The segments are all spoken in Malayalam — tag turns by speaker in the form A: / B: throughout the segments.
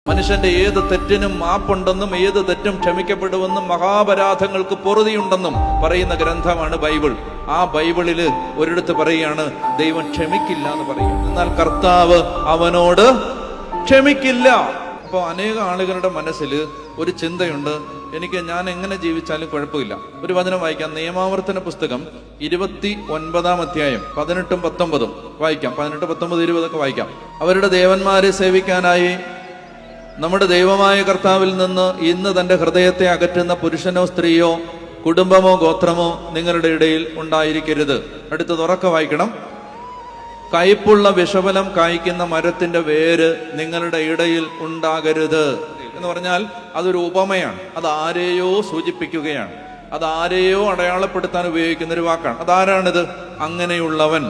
A: മനുഷ്യന്റെ ഏത് തെറ്റിനും മാപ്പുണ്ടെന്നും ഏത് തെറ്റും ക്ഷമിക്കപ്പെടുമെന്നും മഹാപരാധങ്ങൾക്ക് പൊറുതിയുണ്ടെന്നും പറയുന്ന ഗ്രന്ഥമാണ് ബൈബിൾ. ആ ബൈബിളില് ഒരിടത്ത് പറയുകയാണ് ദൈവം ക്ഷമിക്കില്ല എന്ന് പറയും. എന്നാൽ കർത്താവ് അവനോട് ക്ഷമിക്കില്ല. അപ്പോൾ അനേക ആളുകളുടെ മനസ്സിൽ ഒരു ചിന്തയുണ്ട്, ഞാൻ എങ്ങനെ ജീവിച്ചാലും കുഴപ്പമില്ല. ഒരു വചനം വായിക്കാം. നിയമാവർത്തന പുസ്തകം 29 അധ്യായം 18, 19 വായിക്കാം. 18, 19, 20 വായിക്കാം. അവരുടെ ദേവന്മാരെ സേവിക്കാനായി നമ്മുടെ ദൈവമായ കർത്താവിൽ നിന്ന് ഇന്ന് തന്റെ ഹൃദയത്തെ അകറ്റുന്ന പുരുഷനോ സ്ത്രീയോ കുടുംബമോ ഗോത്രമോ നിങ്ങളുടെ ഇടയിൽ ഉണ്ടായിരിക്കരുത്. അടുത്ത് തുറക്ക വായിക്കണം. കയ്പുള്ള വിഷഫലം കായ്ക്കുന്ന മരത്തിന്റെ വേര് നിങ്ങളുടെ ഇടയിൽ ഉണ്ടാകരുത് എന്ന് പറഞ്ഞാൽ അതൊരു ഉപമയാണ്. അത് ആരെയോ സൂചിപ്പിക്കുകയാണ്. അത് ആരെയോ അടയാളപ്പെടുത്താൻ ഉപയോഗിക്കുന്ന ഒരു വാക്കാണ്. അതാരാണിത്? അങ്ങനെയുള്ളവൻ.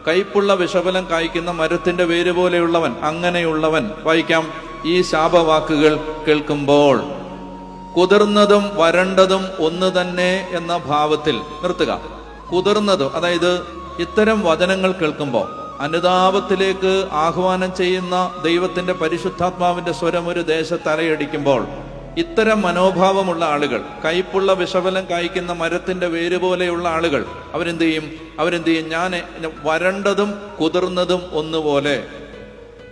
A: കയ്പുള്ള വിഷഫലം കായ്ക്കുന്ന മരത്തിന്റെ വേര് പോലെയുള്ളവൻ, അങ്ങനെയുള്ളവൻ. വായിക്കാം. ഈ ശാപവാക്കുകൾ കേൾക്കുമ്പോൾ കുതിർന്നതും വരണ്ടതും ഒന്ന് തന്നെ എന്ന ഭാവത്തിൽ നിർത്തുക. കുതിർന്നതും, അതായത് ഇത്തരം വചനങ്ങൾ കേൾക്കുമ്പോൾ അനുതാപത്തിലേക്ക് ആഹ്വാനം ചെയ്യുന്ന ദൈവത്തിന്റെ പരിശുദ്ധാത്മാവിന്റെ സ്വരം ഒരു ദേശത്ത് അലയടിക്കുമ്പോൾ ഇത്തരം മനോഭാവമുള്ള ആളുകൾ, കയ്പുള്ള വിഷഫലം കായ്ക്കുന്ന മരത്തിന്റെ വേര് പോലെയുള്ള ആളുകൾ അവരെന്ത് ചെയ്യും? ഞാൻ വരണ്ടതും കുതിർന്നതും ഒന്നുപോലെ.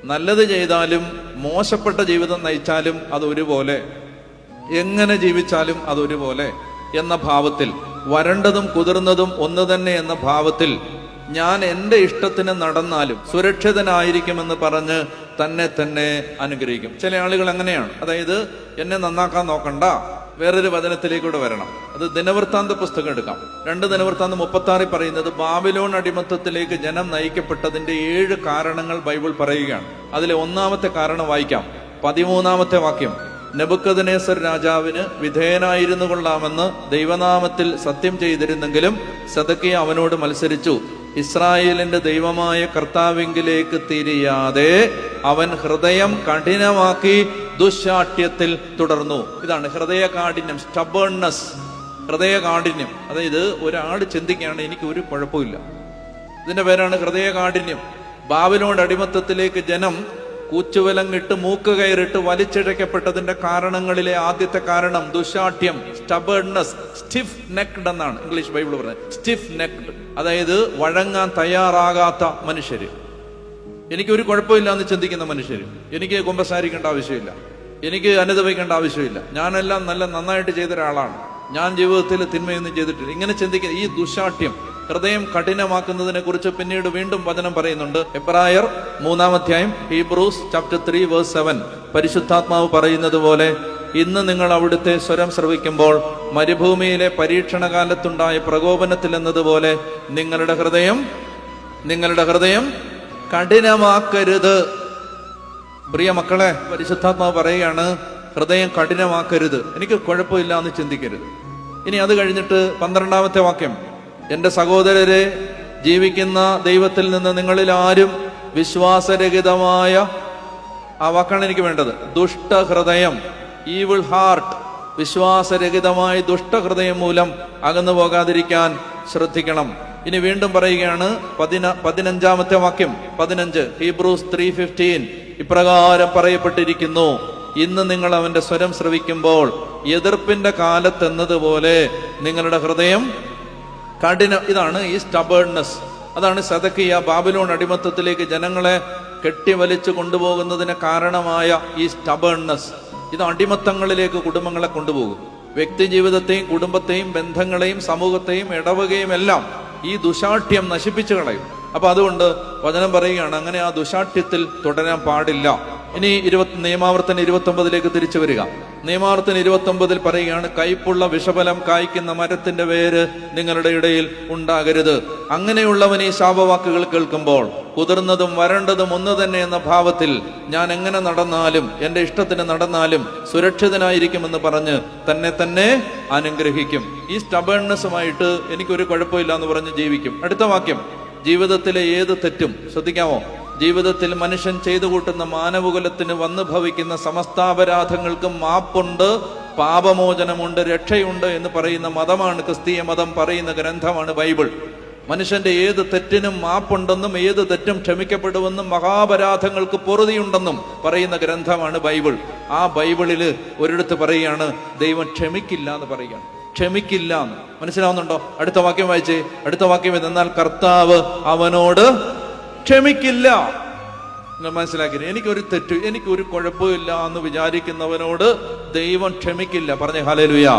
A: നല്ലത് ചെയ്താലും മോശപ്പെട്ട ജീവിതം നയിച്ചാലും അതൊരുപോലെ, എങ്ങനെ ജീവിച്ചാലും അതൊരുപോലെ എന്ന ഭാവത്തിൽ, വരണ്ടതും കുതിർന്നതും ഒന്ന് തന്നെ എന്ന ഭാവത്തിൽ, ഞാൻ എൻ്റെ ഇഷ്ടത്തിന് നടന്നാലും സുരക്ഷിതനായിരിക്കുമെന്ന് പറഞ്ഞ് തന്നെ അനുഗ്രഹിക്കും. ചില ആളുകൾ അങ്ങനെയാണ്. അതായത് എന്നെ നന്നാക്കാൻ നോക്കണ്ട, വേറൊരു വചനത്തിലേക്കൂടെ വരണം. അത് ദിനവൃത്താന്ത പുസ്തകം എടുക്കാം. 2 ദിനവൃത്താന്തം 36 പറയുന്നത് ബാബിലോൺ അടിമത്തത്തിലേക്ക് ജനം നയിക്കപ്പെട്ടതിന്റെ 7 കാരണങ്ങൾ ബൈബിൾ പറയുകയാണ്. അതിലെ 1-ാമത്തെ കാരണം വായിക്കാം. 13-ാമത്തെ വാക്യം. നെബൂഖദ്നേസർ രാജാവിന് വിധേയനായിരുന്നു കൊള്ളാമെന്ന് ദൈവനാമത്തിൽ സത്യം ചെയ്തിരുന്നെങ്കിലും സിദെക്കീയ അവനോട് മത്സരിച്ചു. ഇസ്രായേലിന്റെ ദൈവമായ കർത്താവിങ്കിലേക്ക് തിരിയാതെ അവൻ ഹൃദയം കഠിനമാക്കി ദുശാഠ്യത്തിൽ തുടർന്നു. ഇതാണ് ഹൃദയകാഠിന്യം, സ്റ്റബേൺനെസ്. ഹൃദയകാഠിന്യം, അതായത് ഒരാൾ ചിന്തിക്കുകയാണ് എനിക്ക് ഒരു കുഴപ്പമില്ല, ഇതിന്റെ പേരാണ് ഹൃദയകാഠിന്യം. ബാബിലോൺ അടിമത്തത്തിലേക്ക് ജനം കൂച്ചുവലങ്ങിട്ട് മൂക്ക് കയറിട്ട് വലിച്ചിഴക്കപ്പെട്ടതിന്റെ കാരണങ്ങളിലെ ആദ്യത്തെ കാരണം ദുശാഠ്യം, സ്റ്റബേൺനെസ്. സ്റ്റിഫ് നെക്ഡ് എന്നാണ് ഇംഗ്ലീഷ് ബൈബിൾ പറയുന്നത്. സ്റ്റിഫ് നെക്ഡ്, അതായത് വഴങ്ങാൻ തയ്യാറാകാത്ത മനുഷ്യര്. എനിക്കൊരു കുഴപ്പമില്ല എന്ന് ചിന്തിക്കുന്ന മനുഷ്യര്. എനിക്ക് കുമ്പസാരിക്കേണ്ട ആവശ്യമില്ല, എനിക്ക് അനുദപിക്കേണ്ട ആവശ്യമില്ല, ഞാനെല്ലാം നന്നായിട്ട് ചെയ്ത ഒരാളാണ്, ഞാൻ ജീവിതത്തിൽ തിന്മയൊന്നും ചെയ്തിട്ടില്ല, ഇങ്ങനെ ചിന്തിക്കുന്ന ഈ ദുശാഠ്യം ഹൃദയം കഠിനമാക്കുന്നതിനെ കുറിച്ച് പിന്നീട് വീണ്ടും വചനം പറയുന്നുണ്ട്. എബ്രായർ 3-ാം അധ്യായം, ഹീബ്രൂസ് ചാപ്റ്റർ 3 വേഴ്സ് 7 പരിശുദ്ധാത്മാവ് പറയുന്നത് പോലെ ഇന്ന് നിങ്ങൾ അവിടുത്തെ സ്വരം ശ്രവിക്കുമ്പോൾ മരുഭൂമിയിലെ പരീക്ഷണകാലത്തുണ്ടായ പ്രകോപനത്തിൽ എന്നതുപോലെ നിങ്ങളുടെ ഹൃദയം കഠിനമാക്കരുത്. പ്രിയ മക്കളെ, പരിശുദ്ധാത്മാവ് പറയുകയാണ് ഹൃദയം കഠിനമാക്കരുത്, എനിക്ക് കുഴപ്പമില്ല എന്ന് ചിന്തിക്കരുത്. ഇനി അത് കഴിഞ്ഞിട്ട് 12-ാമത്തെ വാക്യം. എന്റെ സഹോദരരെ, ജീവിക്കുന്ന ദൈവത്തിൽ നിന്ന് നിങ്ങളിൽ ആരും വിശ്വാസരഹിതമായ, ആ വാക്കാണ് എനിക്ക് വേണ്ടത്, ദുഷ്ടഹൃദയം, ഈവിൾ ഹാർട്ട്, വിശ്വാസരഹിതമായ ദുഷ്ടഹൃദയം മൂലം അകന്നു പോകാതിരിക്കാൻ ശ്രദ്ധിക്കണം. ഇനി വീണ്ടും പറയുകയാണ് 15-ാമത്തെ വാക്യം, 15 ഹീബ്രൂസ് 3:15 ഇപ്രകാരം പറയപ്പെട്ടിരിക്കുന്നു, ഇന്ന് നിങ്ങൾ അവന്റെ സ്വരം ശ്രവിക്കുമ്പോൾ എതിർപ്പിന്റെ കാലത്തെന്നതുപോലെ നിങ്ങളുടെ ഹൃദയം കഠിനം. ഇതാണ് ഈ സ്റ്റബേൺനെസ്. അതാണ് സിദെക്കീയ ബാബിലോൺ അടിമത്തത്തിലേക്ക് ജനങ്ങളെ കെട്ടിവലിച്ചു കൊണ്ടുപോകുന്നതിന് കാരണമായ ഈ സ്റ്റബേൺനെസ്. ഇത് അടിമത്തങ്ങളിലേക്ക് കുടുംബങ്ങളെ കൊണ്ടുപോകും. വ്യക്തി ജീവിതത്തെയും കുടുംബത്തെയും ബന്ധങ്ങളെയും സമൂഹത്തെയും ഇടവകയും എല്ലാം ഈ ദുശാഠ്യം നശിപ്പിച്ചു കളയും. അപ്പൊ അതുകൊണ്ട് വചനം പറയുകയാണ് അങ്ങനെ ആ ദുശാഠ്യത്തിൽ തുടരാൻ പാടില്ല. ഇനി നിയമാവർത്തനം 29 തിരിച്ചു വരിക. നിയമാവർത്തനം 29 പറയുകയാണ് കയ്പുള്ള വിഷഫലം കായ്ക്കുന്ന മരത്തിന്റെ വേര് നിങ്ങളുടെ ഇടയിൽ ഉണ്ടാകരുത്. അങ്ങനെയുള്ളവൻ ഈ ശാപവാക്കുകൾ കേൾക്കുമ്പോൾ കുതിർന്നതും വരണ്ടതും ഒന്ന് തന്നെ എന്ന ഭാവത്തിൽ ഞാൻ എങ്ങനെ നടന്നാലും എന്റെ ഇഷ്ടത്തിന് നടന്നാലും സുരക്ഷിതനായിരിക്കുമെന്ന് പറഞ്ഞ് തന്നെ അനുഗ്രഹിക്കും. ഈ സ്റ്റബേൺനെസ്സുമായിട്ട് എനിക്കൊരു കുഴപ്പമില്ല എന്ന് പറഞ്ഞ് ജീവിക്കും. അടുത്ത വാക്യം. ജീവിതത്തിലെ ഏത് തെറ്റും, ശ്രദ്ധിക്കാമോ, ജീവിതത്തിൽ മനുഷ്യൻ ചെയ്തു കൂട്ടുന്ന മാനവകുലത്തിന് വന്നു ഭവിക്കുന്ന സമസ്താപരാധങ്ങൾക്കും മാപ്പുണ്ട്, പാപമോചനമുണ്ട്, രക്ഷയുണ്ട് എന്ന് പറയുന്ന മതമാണ് ക്രിസ്തീയ മതം, പറയുന്ന ഗ്രന്ഥമാണ് ബൈബിൾ. മനുഷ്യന്റെ ഏത് തെറ്റിനും മാപ്പുണ്ടെന്നും ഏത് തെറ്റും ക്ഷമിക്കപ്പെടുമെന്നും മഹാപരാധങ്ങൾക്ക് പൊറുതിയുണ്ടെന്നും പറയുന്ന ഗ്രന്ഥമാണ് ബൈബിൾ. ആ ബൈബിളില് ഒരിടത്ത് പറയുകയാണ് ദൈവം ക്ഷമിക്കില്ല എന്ന് പറയുകയാണ്. ക്ഷമിക്കില്ല എന്ന് മനസ്സിലാവുന്നുണ്ടോ? അടുത്ത വാക്യം വായിച്ചേ. അടുത്ത വാക്യം എന്നാൽ കർത്താവ് അവനോട് ക്ഷമിക്കില്ല. നിങ്ങൾ മനസ്സിലാക്കി, എനിക്കൊരു തെറ്റ്, എനിക്കൊരു കുഴപ്പമില്ല എന്ന് വിചാരിക്കുന്നവനോട് ദൈവം ക്ഷമിക്കില്ല. പറഞ്ഞേ ഹല്ലേലൂയ.